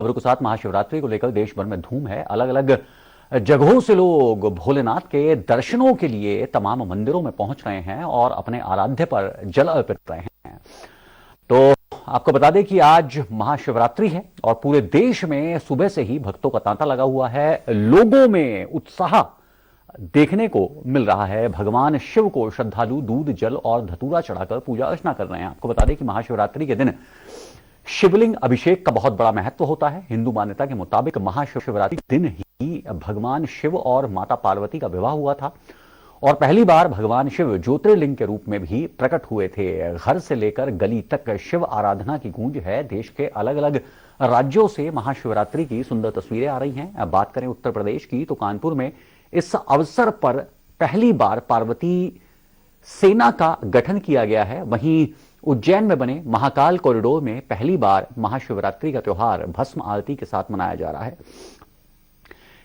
खबरों के साथ महाशिवरात्रि को लेकर देश भर में धूम है। अलग अलग जगहों से लोग भोलेनाथ के दर्शनों के लिए तमाम मंदिरों में पहुंच रहे हैं और अपने आराध्य पर जल अर्पित कर रहे हैं। तो आपको बता दें कि आज महाशिवरात्रि है और पूरे देश में सुबह से ही भक्तों का तांता लगा हुआ है। लोगों में उत्साह देखने को मिल रहा है। भगवान शिव को श्रद्धालु दूध, जल और धतूरा चढ़ाकर पूजा अर्चना कर रहे हैं। आपको बता दें कि महाशिवरात्रि के दिन शिवलिंग अभिषेक का बहुत बड़ा महत्व होता है। हिंदू मान्यता के मुताबिक महाशिवरात्रि के दिन ही भगवान शिव और माता पार्वती का विवाह हुआ था और पहली बार भगवान शिव ज्योतिर्लिंग के रूप में भी प्रकट हुए थे। घर से लेकर गली तक शिव आराधना की गूंज है। देश के अलग अलग राज्यों से महाशिवरात्रि की सुंदर तस्वीरें आ रही हैं। अब बात करें उत्तर प्रदेश की तो कानपुर में इस अवसर पर पहली बार पार्वती सेना का गठन किया गया है। वहीं उज्जैन में बने महाकाल कॉरिडोर में पहली बार महाशिवरात्रि का त्योहार भस्म आरती के साथ मनाया जा रहा है।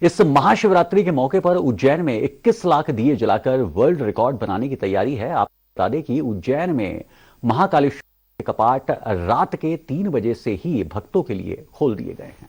इस महाशिवरात्रि के मौके पर उज्जैन में 21 लाख दिए जलाकर वर्ल्ड रिकॉर्ड बनाने की तैयारी है। आपको बता दें कि उज्जैन में महाकालेश्वर के कपाट रात के 3 बजे से ही भक्तों के लिए खोल दिए गए हैं।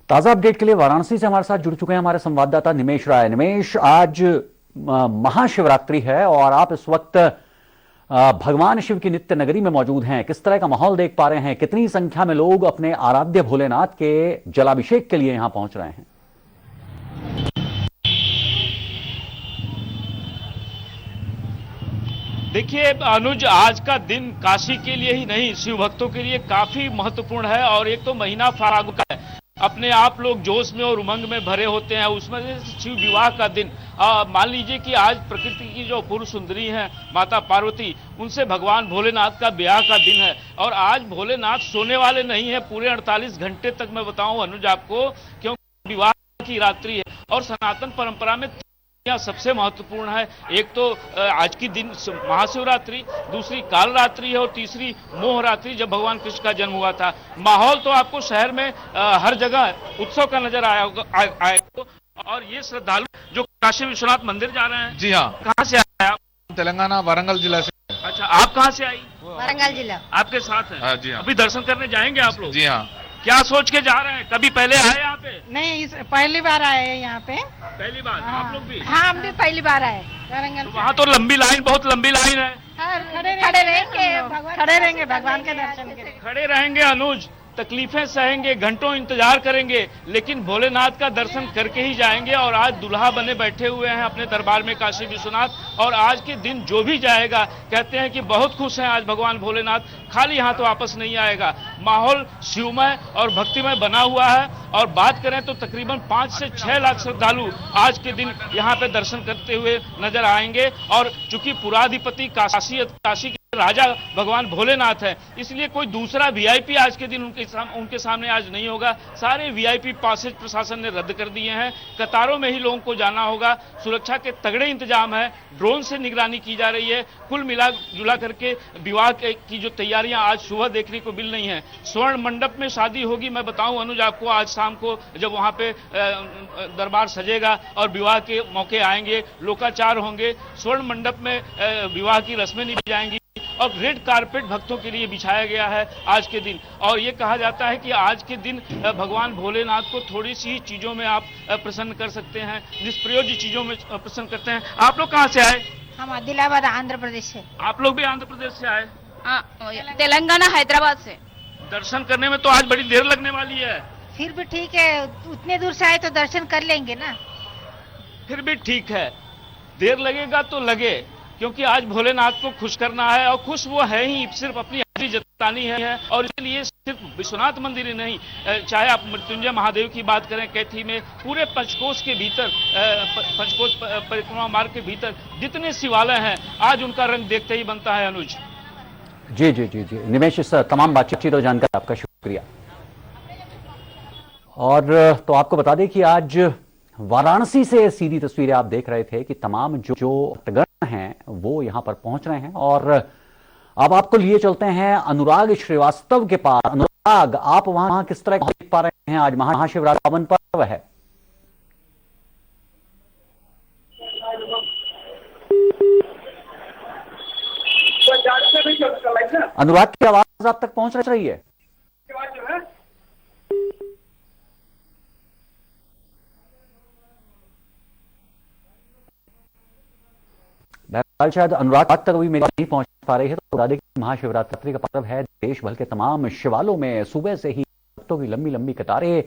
ताजा अपडेट के लिए वाराणसी से हमारे साथ जुड़ चुके हैं हमारे संवाददाता निमेश राय। निमेश, आज महाशिवरात्रि है और आप इस वक्त भगवान शिव की नित्य नगरी में मौजूद हैं। किस तरह का माहौल देख पा रहे हैं? कितनी संख्या में लोग अपने आराध्य भोलेनाथ के जलाभिषेक के लिए यहां पहुंच रहे हैं? देखिए अनुज, आज का दिन काशी के लिए ही नहीं शिव भक्तों के लिए काफी महत्वपूर्ण है। और एक तो महीना फागुन का है, अपने आप लोग जोश में और उमंग में भरे होते हैं। उसमें से शिव विवाह का दिन, मान लीजिए कि आज प्रकृति की जो पूर्व सुंदरी हैं माता पार्वती, उनसे भगवान भोलेनाथ का ब्याह का दिन है। और आज भोलेनाथ सोने वाले नहीं है पूरे 48 घंटे तक। मैं बताऊं अनुज आपको, क्योंकि विवाह की रात्रि है और सनातन परंपरा में सबसे महत्वपूर्ण है। एक तो आज की दिन महाशिवरात्रि, दूसरी काल रात्रि है और तीसरी मोह रात्रि, जब भगवान कृष्ण का जन्म हुआ था। माहौल तो आपको शहर में हर जगह उत्सव का नजर आएगा। और ये श्रद्धालु जो काशी विश्वनाथ मंदिर जा रहे हैं। जी हाँ। कहाँ से आए आप? तेलंगाना वारंगल जिला से। अच्छा, आप कहाँ से आई? वारंगल जिला। आपके साथ है? हाँ, जी हाँ। अभी दर्शन करने जाएंगे आप लोग? जी हाँ। क्या सोच के जा रहे हैं? कभी पहले आए यहाँ पे? नहीं, पहली बार आए हैं यहाँ पे। पहली बार? हाँ। आप लोग भी? हाँ, हम भी पहली बार आए वारंगल। वहाँ तो लंबी लाइन, बहुत लंबी लाइन है। खड़े रहेंगे भगवान के दर्शन के लिए। खड़े रहेंगे अनुज, तकलीफें सहेंगे, घंटों इंतजार करेंगे, लेकिन भोलेनाथ का दर्शन करके ही जाएंगे। और आज दुल्हा बने बैठे हुए हैं अपने दरबार में काशी विश्वनाथ। और आज के दिन जो भी जाएगा, कहते हैं कि बहुत खुश हैं आज भगवान भोलेनाथ, खाली हाथ वापस नहीं आएगा। माहौल शिवमय और भक्तिमय बना हुआ है। और बात करें तो तकरीबन 5 से 6 लाख श्रद्धालु आज के दिन यहाँ पे दर्शन करते हुए नजर आएंगे। और चूंकि पुराधिपति काशी के राजा भगवान भोलेनाथ है, इसलिए कोई दूसरा वीआईपी आज के दिन उनके सामने आज नहीं होगा। सारे वीआईपी पासेज प्रशासन ने रद्द कर दिए हैं। कतारों में ही लोगों को जाना होगा। सुरक्षा के तगड़े इंतजाम है, ड्रोन से निगरानी की जा रही है। कुल मिला जुला करके विवाह की जो तैयारियां आज सुबह देखने को मिल रही हैं। स्वर्ण मंडप में शादी होगी। मैं बताऊं अनुज आपको, आज शाम को जब वहां पे दरबार सजेगा और विवाह के मौके आएंगे, लोकाचार होंगे, स्वर्ण मंडप में विवाह की रस्में निभाई जाएंगी और रेड कारपेट भक्तों के लिए बिछाया गया है आज के दिन। और ये कहा जाता है कि आज के दिन भगवान भोलेनाथ को थोड़ी सी चीजों में आप प्रसन्न कर सकते हैं, निष्प्रयोज्य चीजों में प्रसन्न करते हैं। आप लोग कहाँ से आए? हम आदिलाबाद आंध्र प्रदेश से। आप लोग भी आंध्र प्रदेश से आए? तेलंगाना हैदराबाद से। दर्शन करने में तो आज बड़ी देर लगने वाली है। फिर भी ठीक है, उतने दूर से आए तो दर्शन कर लेंगे ना। फिर भी ठीक है, देर लगेगा तो लगे, क्योंकि आज भोलेनाथ को खुश करना है। और खुश वो है ही, सिर्फ अपनी हाजिरी जतानी है। और इसलिए सिर्फ विश्वनाथ मंदिर ही नहीं, चाहे आप मृत्युंजय महादेव की बात करें कैथी में, पूरे पंचकोश के भीतर, पंचकोश परिक्रमा मार्ग के भीतर जितने शिवालय हैं, आज उनका रंग देखते ही बनता है अनुज। जी जी जी जी निमेश, इस तमाम बातचीत और जानकारी आपका शुक्रिया। और तो आपको बता दें कि आज वाराणसी से सीधी तस्वीरें आप देख रहे थे कि तमाम जो भक्तगण हैं वो यहां पर पहुंच रहे हैं। और अब आपको लिए चलते हैं अनुराग श्रीवास्तव के पास। अनुराग, आप वहां किस तरह देख पा रहे हैं? आज महाशिवरात्रि पावन पर्व है। अनुराग की आवाज आप तक पहुंच रही है? बहरहाल शायद अनुराग तक अभी मेरी नहीं पहुंच पा रही है। तो बता दें कि महाशिवरात्रि का पर्व है। देश भर के तमाम शिवालयों में सुबह से ही भक्तों की लंबी लंबी कतारें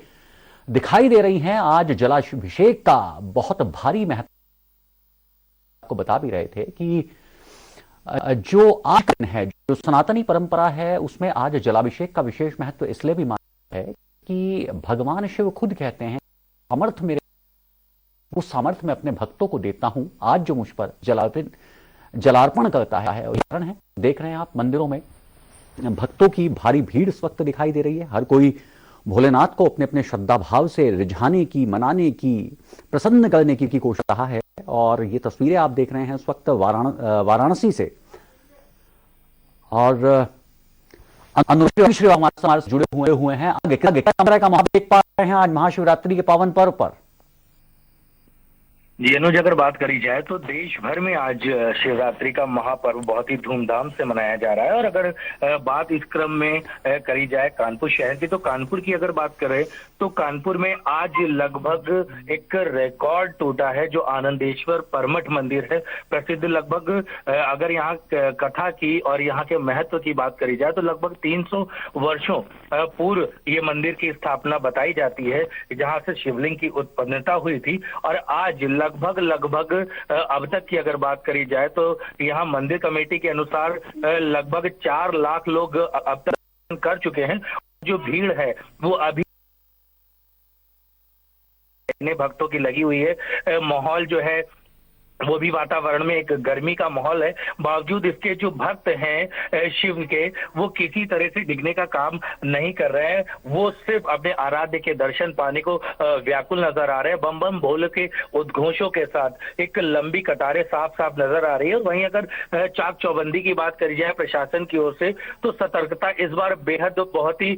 दिखाई दे रही हैं। आज जलाभिषेक का बहुत भारी महत्व, आपको बता भी रहे थे कि जो आज है, जो सनातनी परंपरा है, उसमें आज जलाभिषेक का विशेष महत्व इसलिए भी माना है कि भगवान शिव खुद कहते हैं, समर्थ मेरे, वो सामर्थ्य मैं अपने भक्तों को देता हूं। आज जो मुझ पर जलार्पण करता है, उदाहरण है, देख रहे हैं आप मंदिरों में भक्तों की भारी भीड़ इस वक्त दिखाई दे रही है। हर कोई भोलेनाथ को अपने अपने श्रद्धा भाव से रिझाने की, मनाने की, प्रसन्न करने की कोशिश रहा है। और ये तस्वीरें आप देख रहे हैं इस वक्त वाराणसी से। और अनुराग श्री हमारे से जुड़े हुए हैं। आगे का माहौल देख पा रहे हैं आज महाशिवरात्रि के पावन पर्व पर। जी अनुज, अगर बात करी जाए तो देश भर में आज शिवरात्रि का महापर्व बहुत ही धूमधाम से मनाया जा रहा है। और अगर बात इस क्रम में करी जाए कानपुर शहर की, तो कानपुर की अगर बात करें तो कानपुर में आज लगभग एक रिकॉर्ड टूटा है, जो आनंदेश्वर परमठ मंदिर है प्रसिद्ध। लगभग अगर यहाँ कथा की और यहाँ के महत्व की बात करी जाए तो लगभग 300 वर्षों पूर्व ये मंदिर की स्थापना बताई जाती है, जहाँ से शिवलिंग की उत्पन्नता हुई थी। और आज लगभग अब तक की अगर बात करी जाए तो यहाँ मंदिर कमेटी के अनुसार लगभग 4 लाख लोग अब तक कर चुके हैं। जो भीड़ है वो अभी भक्तों की लगी हुई है। माहौल जो है वो भी वातावरण में एक गर्मी का माहौल है। बावजूद इसके जो भक्त हैं शिव के, वो किसी तरह से डिगने का काम नहीं कर रहे हैं। वो सिर्फ अपने आराध्य के दर्शन पाने को व्याकुल नजर आ रहे हैं। बम बम भोले के उद्घोषों के साथ एक लंबी कतारें साफ साफ नजर आ रही है। वहीं अगर चाक चौबंदी की बात करी जाए प्रशासन की ओर से, तो सतर्कता इस बार बेहद बहुत ही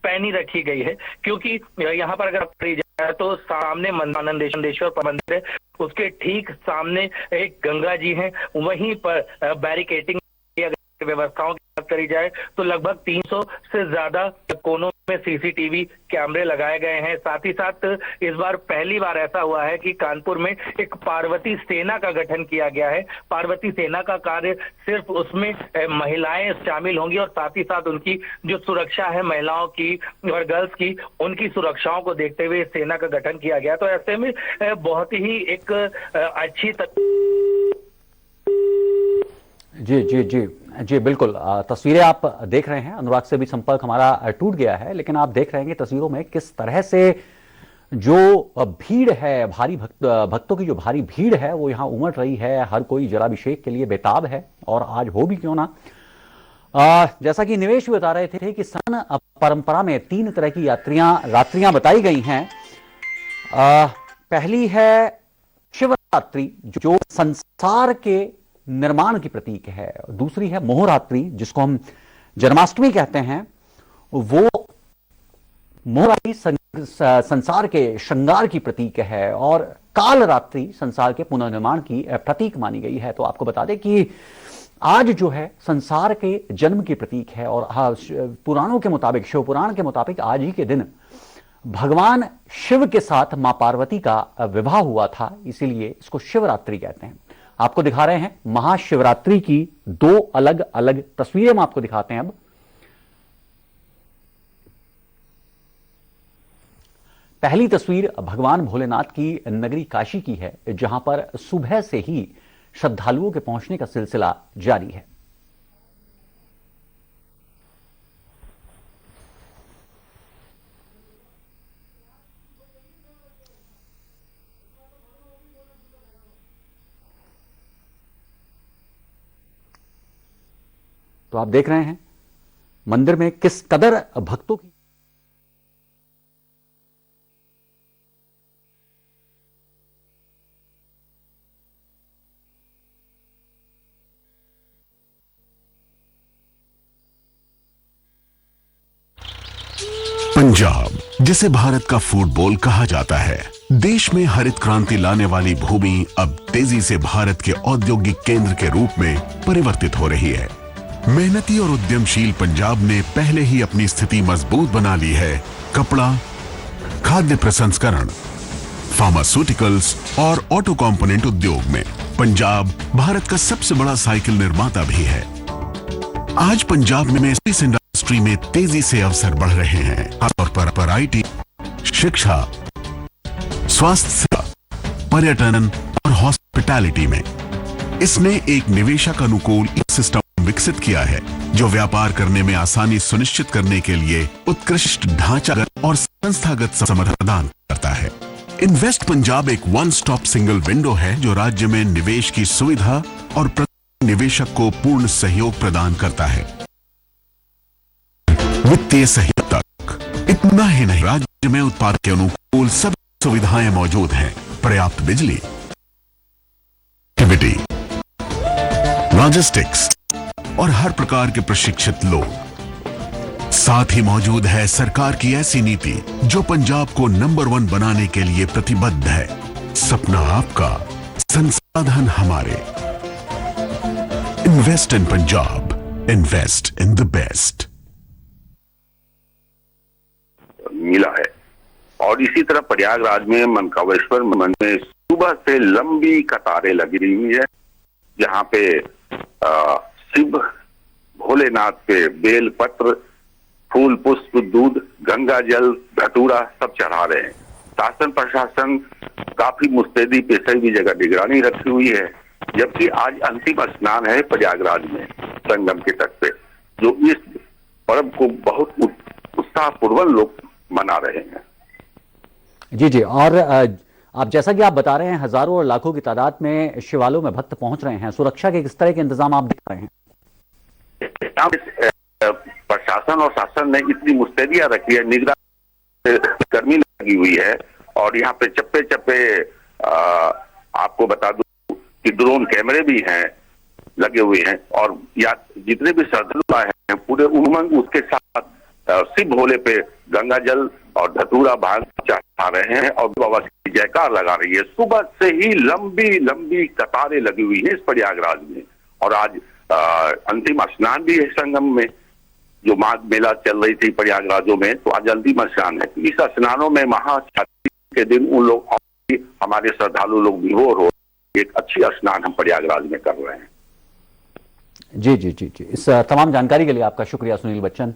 पैनी रखी गई है। क्योंकि यहाँ पर अगर करी जाए तो सामने आनंदेश्वर मंदिर है, उसके ठीक सामने एक गंगा जी हैं। वहीं पर बैरिकेटिंग व्यवस्थाओं की बात करी जाए तो लगभग 300 से ज्यादा कोनों में सीसीटीवी कैमरे लगाए गए हैं। साथ ही साथ इस बार पहली बार ऐसा हुआ है कि कानपुर में एक पार्वती सेना का गठन किया गया है। पार्वती सेना का कार्य सिर्फ उसमें महिलाएं शामिल होंगी और साथ ही साथ उनकी जो सुरक्षा है महिलाओं की और गर्ल्स की, उनकी सुरक्षाओं को देखते हुए सेना का गठन किया गया। तो ऐसे में बहुत ही एक अच्छी जी जी जी जी बिल्कुल। तस्वीरें आप देख रहे हैं। अनुराग से भी संपर्क हमारा टूट गया है, लेकिन आप देख रहे हैं कि तस्वीरों में किस तरह से जो भीड़ है, भारी भक्तों की जो भारी भीड़ है वो यहाँ उमड़ रही है। हर कोई जलाभिषेक के लिए बेताब है और आज हो भी क्यों ना। जैसा कि निवेश भी बता रहे थे कि सन परंपरा में 3 तरह की रात्रियां बताई गई हैं। पहली है शिवरात्रि, जो संसार के निर्माण की प्रतीक है। दूसरी है मोहरात्रि, जिसको हम जन्माष्टमी कहते हैं। वो मोहरात्रि संसार के श्रृंगार की प्रतीक है और काल रात्रि संसार के पुनर्निर्माण की प्रतीक मानी गई है। तो आपको बता दें कि आज जो है संसार के जन्म की प्रतीक है। और पुराणों के मुताबिक, शिव पुराण के मुताबिक आज ही के दिन भगवान शिव के साथ मां पार्वती का विवाह हुआ था, इसीलिए इसको शिवरात्रि कहते हैं। आपको दिखा रहे हैं महाशिवरात्रि की 2 अलग अलग तस्वीरें हम आपको दिखाते हैं। अब पहली तस्वीर भगवान भोलेनाथ की नगरी काशी की है, जहां पर सुबह से ही श्रद्धालुओं के पहुंचने का सिलसिला जारी है। तो आप देख रहे हैं मंदिर में किस कदर भक्तों की पंजाब, जिसे भारत का फुटबॉल कहा जाता है, देश में हरित क्रांति लाने वाली भूमि अब तेजी से भारत के औद्योगिक केंद्र के रूप में परिवर्तित हो रही है। मेहनती और उद्यमशील पंजाब ने पहले ही अपनी स्थिति मजबूत बना ली है कपड़ा, खाद्य प्रसंस्करण, फार्मास्यूटिकल्स और ऑटो कंपोनेंट उद्योग में। पंजाब भारत का सबसे बड़ा साइकिल निर्माता भी है। आज पंजाब में इस इंडस्ट्री में तेजी से अवसर बढ़ रहे हैं, खासतौर पर आईटी, शिक्षा, स्वास्थ्य सेवा, पर्यटन और हॉस्पिटैलिटी में। इसने एक निवेशक अनुकूल सिस्टम विकसित किया है जो व्यापार करने में आसानी सुनिश्चित करने के लिए उत्कृष्ट ढांचागत और संस्थागत समर्थन प्रदान करता है। इन्वेस्ट पंजाब एक वन स्टॉप सिंगल विंडो है जो राज्य में निवेश की सुविधा और निवेशक को पूर्ण सहयोग प्रदान करता है। वित्तीय सहयोग तक इतना ही नहीं, राज्य में उत्पाद के अनुकूल सभी सुविधाएं मौजूद हैं। पर्याप्त बिजली, एक्टिविटी, लॉजिस्टिक्स और हर प्रकार के प्रशिक्षित लोग। साथ ही मौजूद है सरकार की ऐसी नीति जो पंजाब को नंबर 1 बनाने के लिए प्रतिबद्ध है। सपना आपका, संसाधन हमारे। Invest in Punjab, invest in the best. मिला है। और इसी तरह प्रयागराज में मनकामेश्वर मंदिर में सुबह से लंबी कतारें लगी हुई है, जहां पे शिव भोलेनाथ पे बेल पत्र, फूल, पुष्प, दूध, गंगा जल, धतूरा सब चढ़ा रहे हैं। शासन प्रशासन काफी मुस्तैदी पे सभी जगह निगरानी रखी हुई है। जबकि आज अंतिम स्नान है प्रयागराज में संगम के तट पे, जो इस पर्व को बहुत उत्साहपूर्वक लोग मना रहे हैं। जी जी। और आप जैसा कि आप बता रहे हैं, हजारों और लाखों की तादाद में शिवालयों में भक्त पहुंच रहे हैं। सुरक्षा के किस तरह के इंतजाम आप देख रहे हैं? प्रशासन और शासन ने इतनी मुस्तैदियां रखी है, निगरानी कर्मी लगी हुई है। और यहाँ पे चप्पे चप्पे आपको बता दूं कि ड्रोन कैमरे भी हैं, लगे हुए हैं। और या जितने भी श्रद्धालु आए हैं पूरे उमंग उसके साथ शिव भोले पे गंगा जल और धतूरा भांग चढ़ा रहे हैं और बाबा की जयकार लगा रही है। सुबह से ही लंबी लंबी कतारें लगी हुई है इस प्रयागराज में। और आज अंतिम स्नान भी है संगम में, जो माघ मेला चल रही थी प्रयागराजों में, तो आज अंतिम स्नान है। इस स्नानों में महाशिवरात्रि के दिन उन लोग, हमारे श्रद्धालु लोग विभोर हो, एक अच्छी स्नान हम प्रयागराज में कर रहे हैं। जी जी जी जी। इस तमाम जानकारी के लिए आपका शुक्रिया सुनील बच्चन।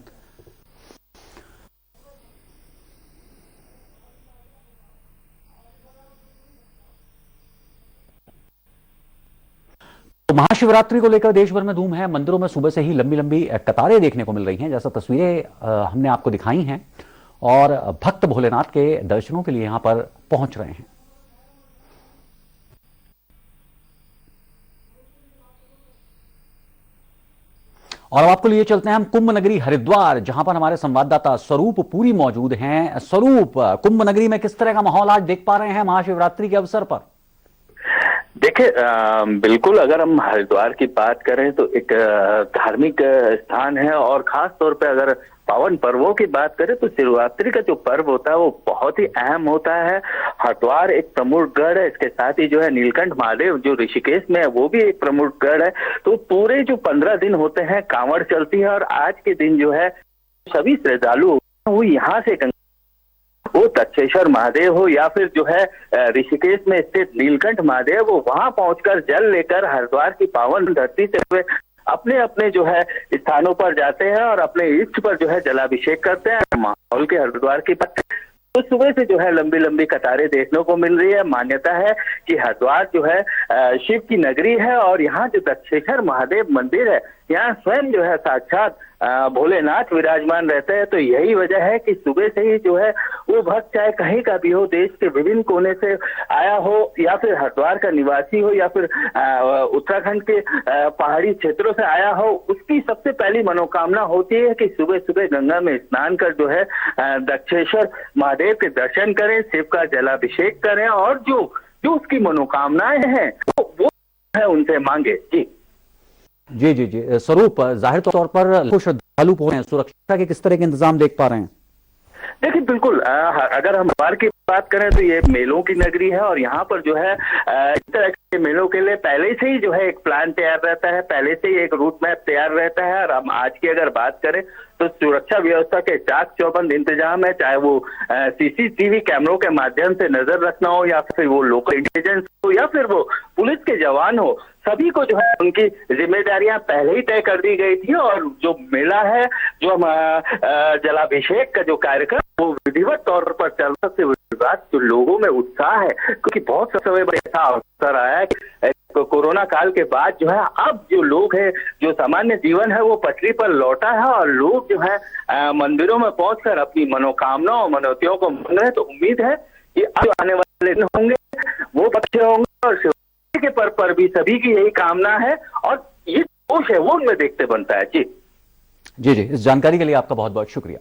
तो महाशिवरात्रि को लेकर देश भर में धूम है। मंदिरों में सुबह से ही लंबी लंबी कतारें देखने को मिल रही हैं, जैसा तस्वीरें हमने आपको दिखाई हैं। और भक्त भोलेनाथ के दर्शनों के लिए यहां पर पहुंच रहे हैं। और अब आपको लिए चलते हैं हम कुंभ नगरी हरिद्वार, जहां पर हमारे संवाददाता स्वरूप पूरी मौजूद हैं। स्वरूप, कुंभ नगरी में किस तरह का माहौल आज देख पा रहे हैं महाशिवरात्रि के अवसर पर? देखिए, बिल्कुल अगर हम हरिद्वार की बात करें तो एक धार्मिक स्थान है। और खास तौर पे अगर पावन पर्वों की बात करें तो शिवरात्रि का जो पर्व होता है वो बहुत ही अहम होता है। हरिद्वार एक प्रमुख गढ़ है, इसके साथ ही जो है नीलकंठ महादेव जो ऋषिकेश में है वो भी एक प्रमुख गढ़ है। तो पूरे जो 15 दिन होते हैं कांवड़ चलती है। और आज के दिन जो है सभी श्रद्धालु वो यहाँ से, वो दक्षेश्वर महादेव हो या फिर जो है ऋषिकेश में स्थित नीलकंठ महादेव, वो वहां पहुंचकर जल लेकर हरिद्वार की पावन धरती से हुए अपने अपने जो है स्थानों पर जाते हैं और अपने इष्ट पर जो है जलाभिषेक करते हैं। माहौल के हरिद्वार की बात तो सुबह से जो है लंबी लंबी कतारें देखने को मिल रही है। मान्यता है कि हरिद्वार जो है शिव की नगरी है। और यहाँ जो दक्षेश्वर महादेव मंदिर है, यहाँ स्वयं जो है साक्षात भोलेनाथ विराजमान रहते हैं। तो यही वजह है कि सुबह से ही जो है वो भक्त चाहे कहीं का भी हो, देश के विभिन्न कोने से आया हो, या फिर हरिद्वार का निवासी हो, या फिर उत्तराखंड के पहाड़ी क्षेत्रों से आया हो, उसकी सबसे पहली मनोकामना होती है कि सुबह सुबह गंगा में स्नान कर जो है दक्षेश्वर महादेव के दर्शन करें, शिव का जलाभिषेक करें, और जो उसकी मनोकामनाएं हैं वो है उनसे मांगे। जी जी जी स्वरूप, जाहिर तौर पर श्रद्धालु पहुंचे हैं, सुरक्षा के किस तरह के इंतजाम देख पा रहे हैं? देखिए बिल्कुल, अगर हम हरिद्वार की बात करें तो ये मेलों की नगरी है, और यहाँ पर जो है इस तरह के मेलों के लिए पहले से ही जो है एक प्लान तैयार रहता है, पहले से ही एक रूट मैप तैयार रहता है। और हम आज की अगर बात करें तो सुरक्षा व्यवस्था के चाक चौबंद इंतजाम है, चाहे वो सीसीटीवी कैमरों के माध्यम से नजर रखना हो, या फिर वो लोकल इंटेलिजेंस हो, या फिर वो पुलिस के जवान हो, सभी को जो है उनकी जिम्मेदारियां पहले ही तय कर दी गई थी। और जो मेला है, जो हम जलाभिषेक का जो कार्यक्रम वो विधिवत तौर पर चल रहा है, तो लोगों में उत्साह है, क्योंकि बहुत समय ऐसा अवसर आया है कि कोरोना काल के बाद जो है अब जो लोग हैं, जो सामान्य जीवन है वो पटरी पर लौटा है, और लोग जो है मंदिरों में पहुंचकर अपनी मनोकामनाओं और मनोतियों को मांग रहे हैं। तो उम्मीद है कि अब आने वाले दिन होंगे वो अच्छे होंगे, और शिवरात्रि के पर्व पर भी सभी की यही कामना है, और ये जोश है वो उनमें देखते बनता है। जी जी जी, इस जानकारी के लिए आपका बहुत बहुत शुक्रिया।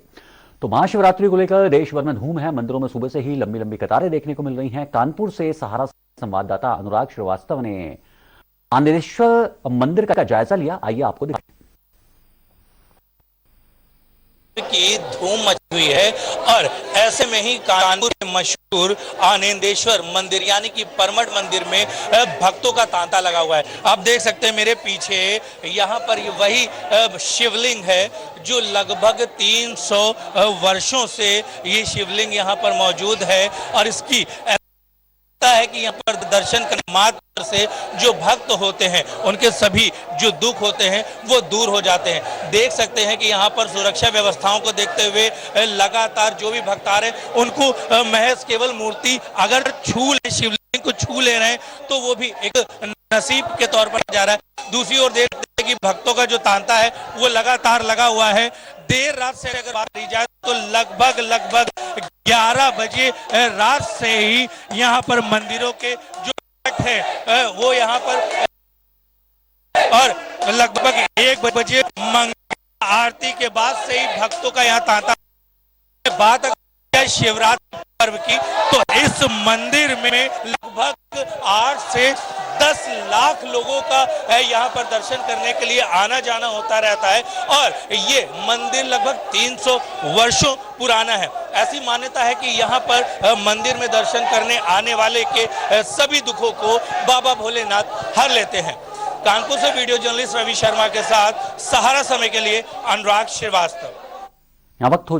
तो महाशिवरात्रि को लेकर देश भर में धूम है, मंदिरों में सुबह से ही लंबी लंबी कतारें देखने को मिल रही हैं। कानपुर से सहारा संवाददाता अनुराग श्रीवास्तव ने आनंदेश्वर मंदिर का जायजा लिया, आइए आपको दिखाएं। की धूम मची हुई है, और ऐसे में ही कानपुर में मशहूर आनंदेश्वर मंदिर यानी कि परमठ मंदिर में भक्तों का तांता लगा हुआ है। आप देख सकते हैं मेरे पीछे, यहाँ पर वही शिवलिंग है जो लगभग 300 वर्षों से ये शिवलिंग यहाँ पर मौजूद है, और इसकी है कि यहाँ पर दर्शन करने मात्र से जो भक्त होते हैं उनके सभी जो दुख होते हैं वो दूर हो जाते हैं। देख सकते हैं कि यहाँ पर सुरक्षा व्यवस्थाओं को देखते हुए लगातार जो भी भक्त आ रहे हैं उनको महज केवल मूर्ति अगर शिवलिंग को छू ले रहे हैं तो वो भी एक नसीब के तौर पर जा रहा है। दूसरी ओर देखते हैं कि भक्तों का जो तांता है वो लगातार लगा हुआ है। देर रात से अगर बात की जाए तो लगभग 11 बजे रात से ही यहाँ पर मंदिरों के जो है वो यहाँ पर, और लगभग 1 बजे मंगल आरती के बाद से ही भक्तों का यहाँ तांता। बात अगर शिवरात्रि पर्व की तो इस मंदिर में लगभग 8 से 10 लाख लोगों का यहाँ पर दर्शन करने के लिए आना जाना होता रहता है, और ये मंदिर लगभग 300 वर्षों पुराना है। ऐसी मान्यता है कि यहाँ पर मंदिर में दर्शन करने आने वाले के सभी दुखों को बाबा भोलेनाथ हर लेते हैं। कानपुर से वीडियो जर्नलिस्ट रवि शर्मा के साथ सहारा समय के लिए अनुराग श्रीवास्तव। यहाँ वक्त हो